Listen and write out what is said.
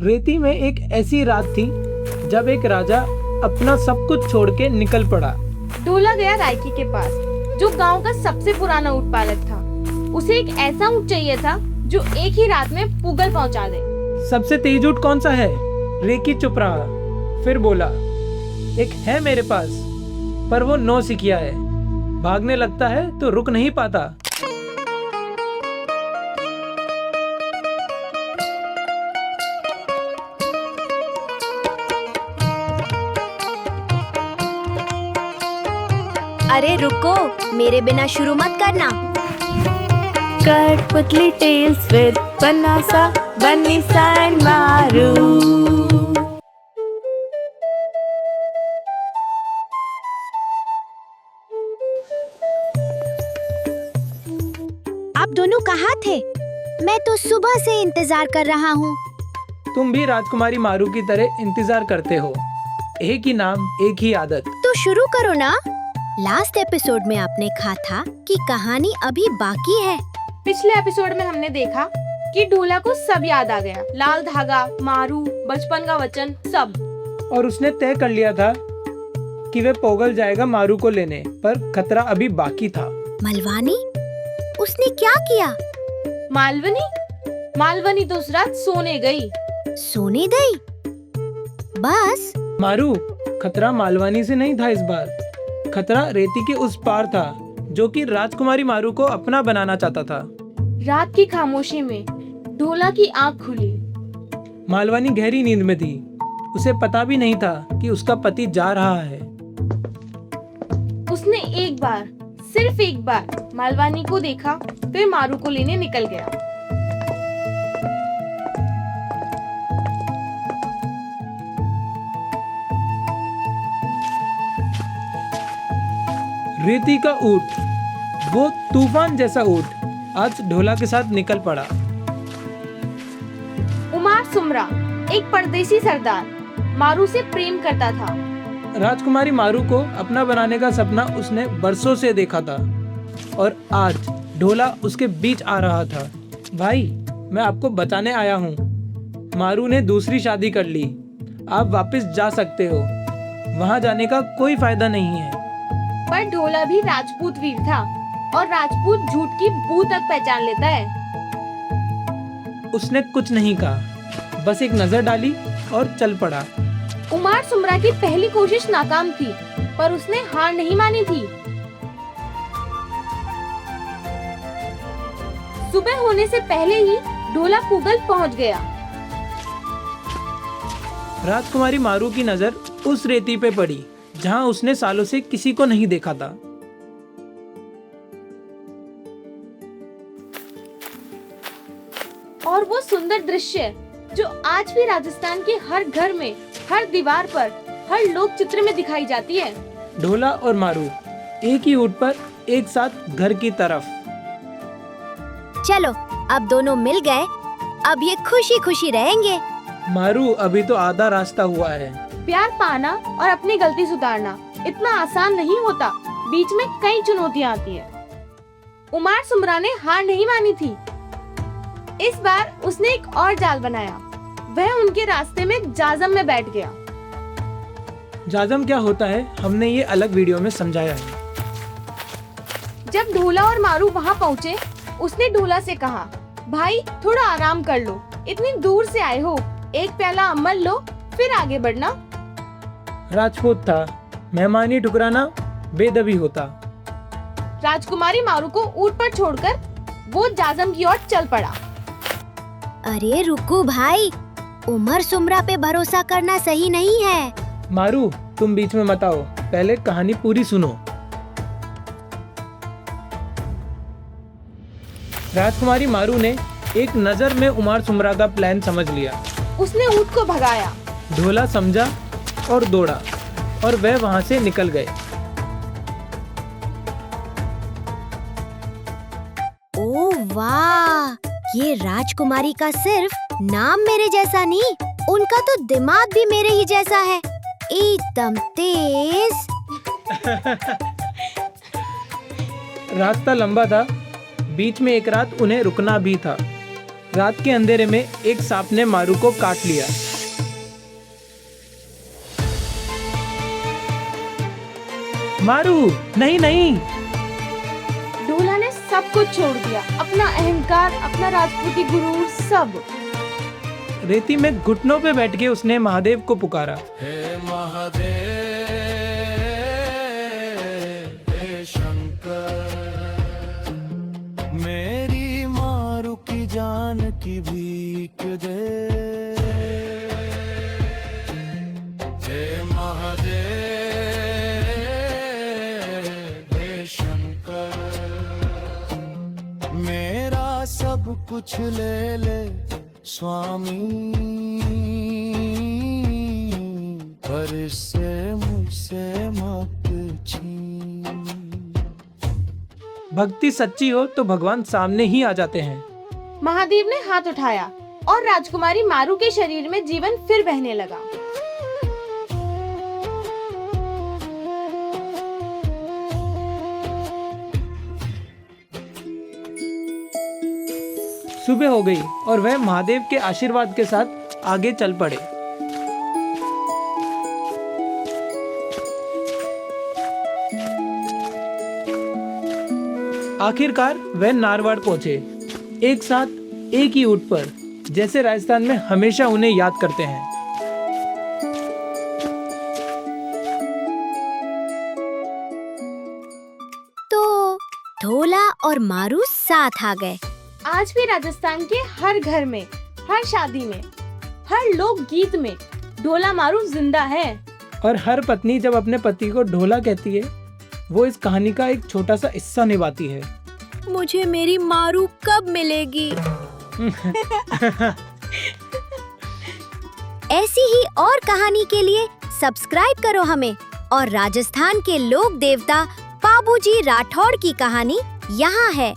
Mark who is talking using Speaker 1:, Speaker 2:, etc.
Speaker 1: रेती में एक ऐसी रात थी जब एक राजा अपना सब कुछ छोड़ के निकल पड़ा।
Speaker 2: ढोला गया रायकी के पास, जो गांव का सबसे पुराना ऊंट पालक था। उसे एक ऐसा ऊंट चाहिए था जो एक ही रात में पुगल पहुंचा दे।
Speaker 1: सबसे तेज ऊंट कौन सा है? रेकी चुप रहा, फिर बोला, एक है मेरे पास, पर वो नौसिखिया है। भागने लगता है तो रुक नहीं पाता।
Speaker 3: अरे रुको, मेरे बिना शुरू मत करना।
Speaker 4: कठपुतली टेल्स विद बनासा, बनीसा एंड मारू।
Speaker 3: आप दोनों कहाँ थे? मैं तो सुबह से इंतजार कर रहा हूँ।
Speaker 1: तुम भी राजकुमारी मारू की तरह इंतजार करते हो। एक ही नाम, एक ही आदत।
Speaker 3: तो शुरू करो ना। लास्ट एपिसोड में आपने कहा था कि कहानी अभी बाकी है।
Speaker 2: पिछले एपिसोड में हमने देखा कि ढोला को सब याद आ गया, लाल धागा, मारू, बचपन का वचन, सब।
Speaker 1: और उसने तय कर लिया था कि वे पोगल जाएगा मारू को लेने, पर खतरा अभी बाकी था।
Speaker 3: मलवानी, उसने क्या किया?
Speaker 2: मालवनी तो उस रात सोने गई।
Speaker 3: सोने गई? बस?
Speaker 1: मारू, खतरा मालवानी से नहीं था इस बार। खतरा रेती के उस पार था, जो कि राजकुमारी मारू को अपना बनाना चाहता था।
Speaker 2: रात की खामोशी में ढोला की आंख खुली।
Speaker 1: मालवानी गहरी नींद में थी। उसे पता भी नहीं था कि उसका पति जा रहा है।
Speaker 2: उसने एक बार, सिर्फ एक बार मालवानी को देखा, फिर मारू को लेने निकल गया।
Speaker 1: रेती का ऊंट, वो तूफान जैसा ऊंट, आज ढोला के साथ निकल पड़ा।
Speaker 2: उमार सुमरा, एक परदेसी सरदार, मारू से प्रेम करता था।
Speaker 1: राजकुमारी मारू को अपना बनाने का सपना उसने बरसों से देखा था, और आज ढोला उसके बीच आ रहा था। भाई, मैं आपको बताने आया हूँ, मारू ने दूसरी शादी कर ली। आप वापस जा सकते हो। वहाँ जाने का कोई फायदा नहीं है।
Speaker 2: पर ढोला भी राजपूत वीर था, और राजपूत झूठ की बू तक पहचान लेता है।
Speaker 1: उसने कुछ नहीं कहा, बस एक नजर डाली और चल पड़ा।
Speaker 2: उमार सुमरा की पहली कोशिश नाकाम थी, पर उसने हार नहीं मानी थी। सुबह होने से पहले ही ढोला पुगल पहुंच गया।
Speaker 1: राजकुमारी मारू की नजर उस रेती पे पड़ी जहां उसने सालों से किसी को नहीं देखा था।
Speaker 2: और वो सुंदर दृश्य जो आज भी राजस्थान के हर घर में, हर दीवार पर, हर लोक चित्र में दिखाई जाती है।
Speaker 1: ढोला और मारू एक ही ऊंट पर एक साथ घर की तरफ।
Speaker 3: चलो, अब दोनों मिल गए, अब ये खुशी खुशी रहेंगे।
Speaker 1: मारू, अभी तो आधा रास्ता हुआ है।
Speaker 2: प्यार पाना और अपनी गलती सुधारना इतना आसान नहीं होता। बीच में कई चुनौतियां आती है। उमार सुमरा ने हार नहीं मानी थी। इस बार उसने एक और जाल बनाया। वह उनके रास्ते में जाजम में बैठ गया।
Speaker 1: जाजम क्या होता है, हमने ये अलग वीडियो में समझाया है।
Speaker 2: जब ढोला और मारू वहाँ पहुँचे, उसने ढोला से कहा, भाई थोड़ा आराम कर लो, इतनी दूर से आए हो, एक प्याला अम्मल लो, फिर आगे बढ़ना।
Speaker 1: राजपूत था, मेहमानी ठुकराना बेदबी होता।
Speaker 2: राजकुमारी मारू को ऊंट पर छोड़कर वो जाजम की ओर चल पड़ा।
Speaker 3: अरे रुको भाई, उमर सुमरा पे भरोसा करना सही नहीं है।
Speaker 1: मारू, तुम बीच में मत आओ, पहले कहानी पूरी सुनो। राजकुमारी मारू ने एक नजर में उमार सुमरा का प्लान समझ लिया।
Speaker 2: उसने ऊंट को भगाया।
Speaker 1: ढोला समझा और दौड़ा, और वह वहां से निकल गए।
Speaker 3: ओह वाह, ये राजकुमारी का सिर्फ नाम मेरे जैसा नहीं, उनका तो दिमाग भी मेरे ही जैसा है, एकदम तेज।
Speaker 1: रास्ता लंबा था, बीच में एक रात उन्हें रुकना भी था। रात के अंधेरे में एक सांप ने मारू को काट लिया। मारू, नहीं नहीं।
Speaker 2: ढोला ने सब कुछ छोड़ दिया, अपना अहंकार, अपना राजपूती गुरूर, सब।
Speaker 1: रेती में घुटनों पे बैठ के उसने महादेव को पुकारा।
Speaker 5: हे महादेव, हे शंकर, मेरी मारू की जान की भीख दे। हे महादेव, हे शंकर, मेरा सब कुछ ले ले स्वामी, पर इससे मुझसे मत छीन।
Speaker 1: भक्ति सच्ची हो तो भगवान सामने ही आ जाते हैं।
Speaker 2: महादेव ने हाथ उठाया और राजकुमारी मारू के शरीर में जीवन फिर बहने लगा।
Speaker 1: सुबह हो गई और वह महादेव के आशीर्वाद के साथ आगे चल पड़े। आखिरकार वह नारवाड़ पहुंचे, एक साथ एक ही ऊंट पर, जैसे राजस्थान में हमेशा उन्हें याद करते हैं।
Speaker 3: तो ढोला और मारू साथ आ गए।
Speaker 2: आज भी राजस्थान के हर घर में, हर शादी में, हर लोक गीत में ढोला मारू जिंदा है।
Speaker 1: और हर पत्नी जब अपने पति को ढोला कहती है, वो इस कहानी का एक छोटा सा हिस्सा निभाती है।
Speaker 3: मुझे मेरी मारू कब मिलेगी? ऐसी ही और कहानी के लिए सब्सक्राइब करो हमें। और राजस्थान के लोक देवता पाबूजी राठौड़ की कहानी यहाँ है।